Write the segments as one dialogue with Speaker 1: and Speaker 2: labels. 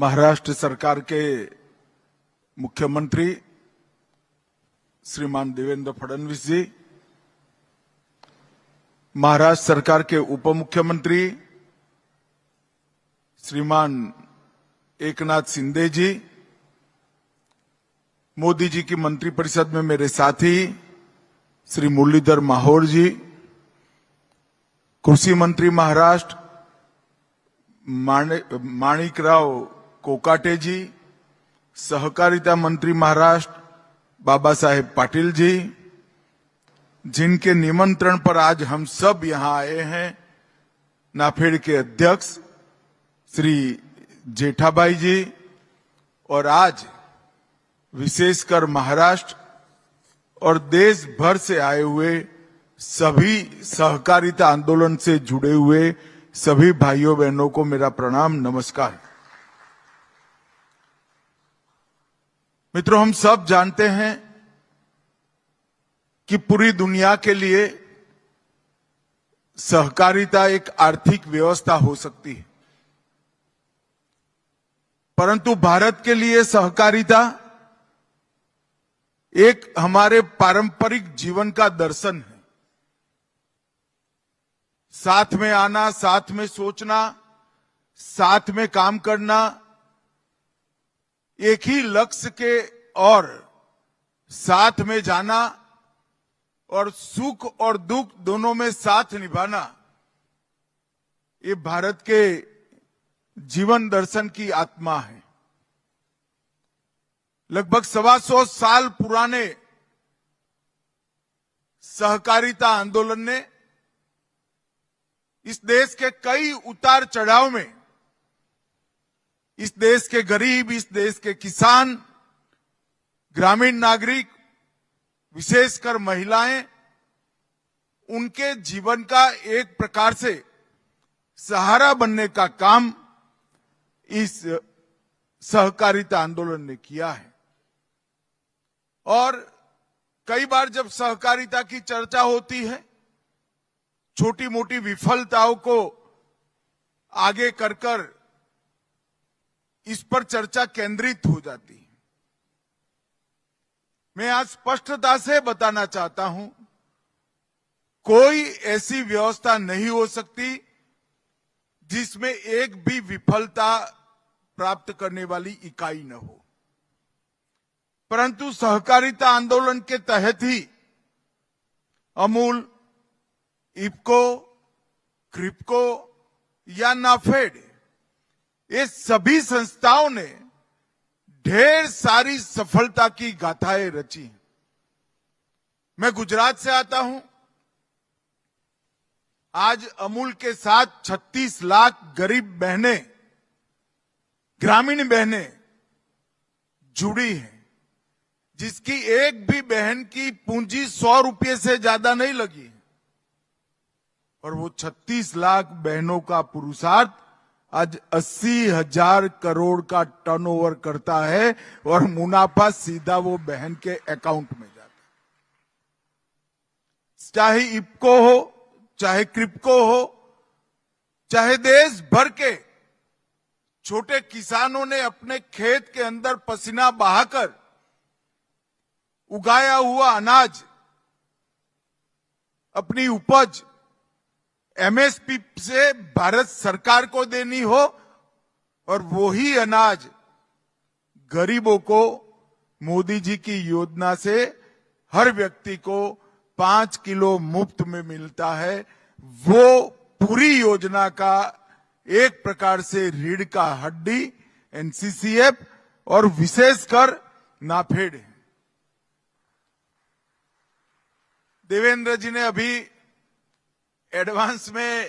Speaker 1: महाराष्ट्र सरकार के मुख्यमंत्री श्रीमान देवेंद्र फडणवीस जी, महाराष्ट्र सरकार के उप मुख्यमंत्री श्रीमान एकनाथ शिंदे जी, मोदी जी की मंत्रिपरिषद में मेरे साथी श्री मुरलीधर माहौर जी, कृषि मंत्री महाराष्ट्र माणिकराव कोकाटे जी, सहकारिता मंत्री महाराष्ट्र बाबा साहेब पाटिल जी, जिनके निमंत्रण पर आज हम सब यहां आए हैं, नाफेड के अध्यक्ष श्री जेठाभाई जी, और आज विशेषकर महाराष्ट्र और देश भर से आए हुए सभी सहकारिता आंदोलन से जुड़े हुए सभी भाइयों बहनों को मेरा प्रणाम, नमस्कार। मित्रों, हम सब जानते हैं कि पूरी दुनिया के लिए सहकारिता एक आर्थिक व्यवस्था हो सकती है, परंतु भारत के लिए सहकारिता एक हमारे पारंपरिक जीवन का दर्शन है। साथ में आना, साथ में सोचना, साथ में काम करना, एक ही लक्ष्य के और साथ में जाना और सुख और दुख दोनों में साथ निभाना, ये भारत के जीवन दर्शन की आत्मा है। लगभग 125 साल पुराने सहकारिता आंदोलन ने इस देश के कई उतार चढ़ाव में इस देश के गरीब, इस देश के किसान, ग्रामीण नागरिक, विशेषकर महिलाएं, उनके जीवन का एक प्रकार से सहारा बनने का काम इस सहकारिता आंदोलन ने किया है। और कई बार जब सहकारिता की चर्चा होती है, छोटी मोटी विफलताओं को आगे कर इस पर चर्चा केंद्रित हो जाती है। मैं आज स्पष्टता से बताना चाहता हूं, कोई ऐसी व्यवस्था नहीं हो सकती जिसमें एक भी विफलता प्राप्त करने वाली इकाई न हो, परंतु सहकारिता आंदोलन के तहत ही अमूल, इफको, क्रिप्को या नाफेड, ये सभी संस्थाओं ने ढेर सारी सफलता की गाथाएं रची। मैं गुजरात से आता हूं। आज अमूल के साथ 36 लाख गरीब बहनें, ग्रामीण बहनें जुड़ी हैं, जिसकी एक भी बहन की पूंजी 100 रुपये से ज्यादा नहीं लगी, और वो 36 लाख बहनों का पुरुषार्थ आज 80,000 करोड़ का टर्नओवर करता है और मुनाफा सीधा वो बहन के अकाउंट में जाता है। चाहे इफको हो, चाहे क्रिप्को हो, चाहे देश भर के छोटे किसानों ने अपने खेत के अंदर पसीना बहाकर उगाया हुआ अनाज, अपनी उपज एमएसपी से भारत सरकार को देनी हो, और वही अनाज गरीबों को मोदी जी की योजना से हर व्यक्ति को 5 किलो मुफ्त में मिलता है। वो पूरी योजना का एक प्रकार से रीढ़ का हड्डी एनसीसीएफ और विशेषकर नाफेड है। देवेंद्र जी ने अभी एडवांस में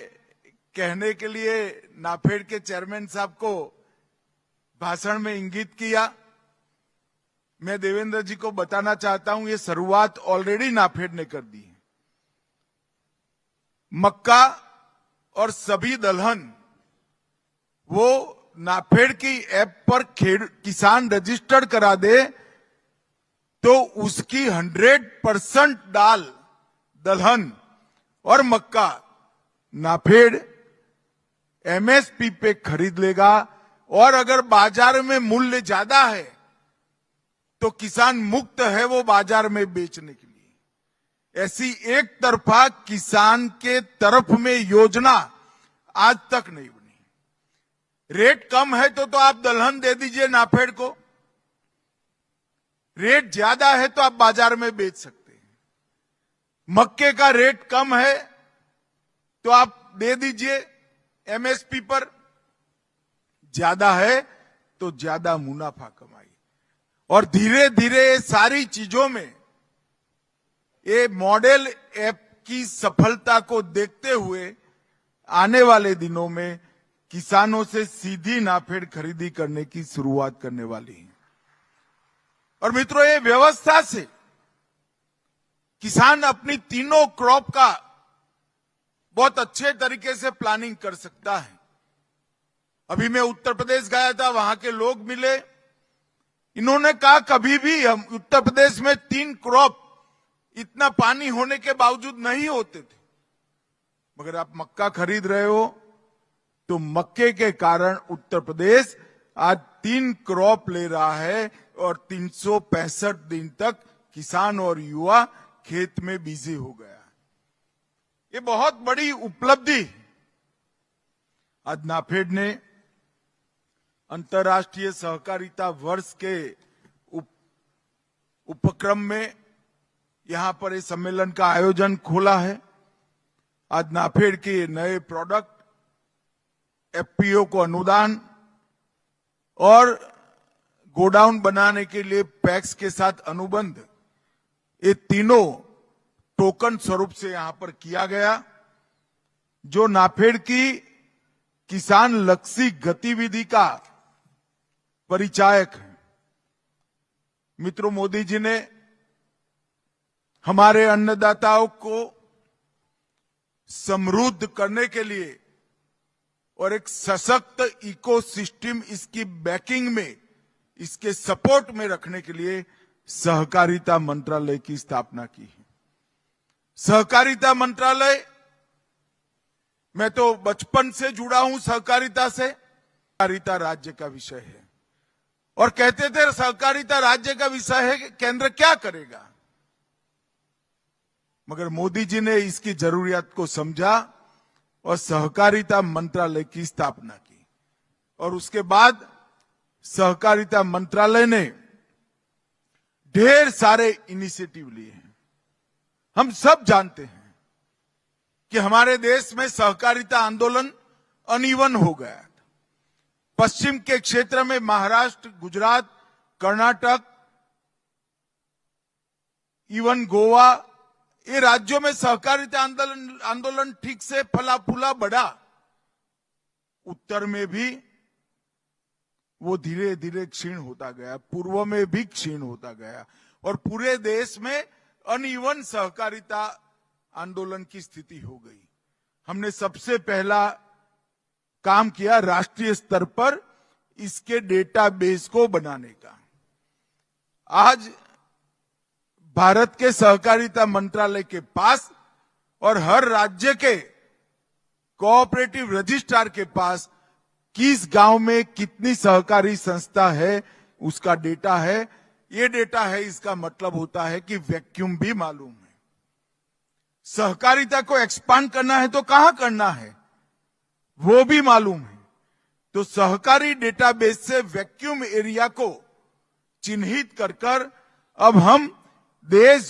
Speaker 1: कहने के लिए नाफेड के चेयरमैन साहब को भाषण में इंगित किया। मैं देवेंद्र जी को बताना चाहता हूं, ये शुरुआत ऑलरेडी नाफेड ने कर दी है। मक्का और सभी दलहन वो नाफेड की ऐप पर किसान रजिस्टर्ड करा दे तो उसकी 100% दाल, दलहन और मक्का नाफेड एमएसपी पे खरीद लेगा और अगर बाजार में मूल्य ज्यादा है तो किसान मुक्त है वो बाजार में बेचने के लिए। ऐसी एक तरफा किसान के तरफ में योजना आज तक नहीं बनी। रेट कम है तो आप दलहन दे दीजिए नाफेड को, रेट ज्यादा है तो आप बाजार में बेच सकते हैं। मक्के का रेट कम है तो आप दे दीजिए एमएसपी पर, ज्यादा है तो ज्यादा मुनाफा कमाइए। और धीरे धीरे सारी चीजों में ये मॉडल ऐप की सफलता को देखते हुए आने वाले दिनों में किसानों से सीधी नाफेड खरीदी करने की शुरुआत करने वाली है। और मित्रों, ये व्यवस्था से किसान अपनी तीनों क्रॉप का बहुत अच्छे तरीके से प्लानिंग कर सकता है। अभी मैं उत्तर प्रदेश गया था, वहां के लोग मिले, इन्होंने कहा कभी भी हम उत्तर प्रदेश में 3 क्रॉप इतना पानी होने के बावजूद नहीं होते थे, मगर आप मक्का खरीद रहे हो तो मक्के के कारण उत्तर प्रदेश आज 3 क्रॉप ले रहा है और 365 दिन तक किसान और युवा खेत में बिजी हो गया। ये बहुत बड़ी उपलब्धि। आज नाफेड ने अंतर्राष्ट्रीय सहकारिता वर्ष के उपक्रम में यहां पर इस सम्मेलन का आयोजन खोला है। आज नाफेड के नए प्रोडक्ट, एफपीओ को अनुदान और गोडाउन बनाने के लिए पैक्स के साथ अनुबंध, ये तीनों टोकन स्वरूप से यहां पर किया गया, जो नाफेड की किसान लक्षी गतिविधि का परिचायक है। मित्रों, मोदी जी ने हमारे अन्नदाताओं को समृद्ध करने के लिए और एक सशक्त इकोसिस्टम इसकी बैकिंग में, इसके सपोर्ट में रखने के लिए सहकारिता मंत्रालय की स्थापना की है। सहकारिता मंत्रालय, मैं तो बचपन से जुड़ा हूं सहकारिता से। सहकारिता राज्य का विषय है और कहते थे सहकारिता राज्य का विषय है, केंद्र क्या करेगा। मगर मोदी जी ने इसकी जरूरियत को समझा और सहकारिता मंत्रालय की स्थापना की। और उसके बाद सहकारिता मंत्रालय ने ढेर सारे इनिशिएटिव लिए हैं। हम सब जानते हैं कि हमारे देश में सहकारिता आंदोलन अनइवन हो गया था। पश्चिम के क्षेत्र में महाराष्ट्र, गुजरात, कर्नाटक, इवन गोवा, ये राज्यों में सहकारिता आंदोलन ठीक से फला फूला बढ़ा। उत्तर में भी वो धीरे धीरे क्षीण होता गया, पूर्व में भी क्षीण होता गया और पूरे देश में अनइवन सहकारिता आंदोलन की स्थिति हो गई। हमने सबसे पहला काम किया राष्ट्रीय स्तर पर इसके डेटाबेस को बनाने का। आज भारत के सहकारिता मंत्रालय के पास और हर राज्य के कोऑपरेटिव रजिस्ट्रार के पास किस गांव में कितनी सहकारी संस्था है उसका डेटा है। ये डेटा है, इसका मतलब होता है कि वैक्यूम भी मालूम है। सहकारिता को एक्सपांड करना है तो कहां करना है वो भी मालूम है। तो सहकारी डेटाबेस से वैक्यूम एरिया को चिन्हित कर अब हम देश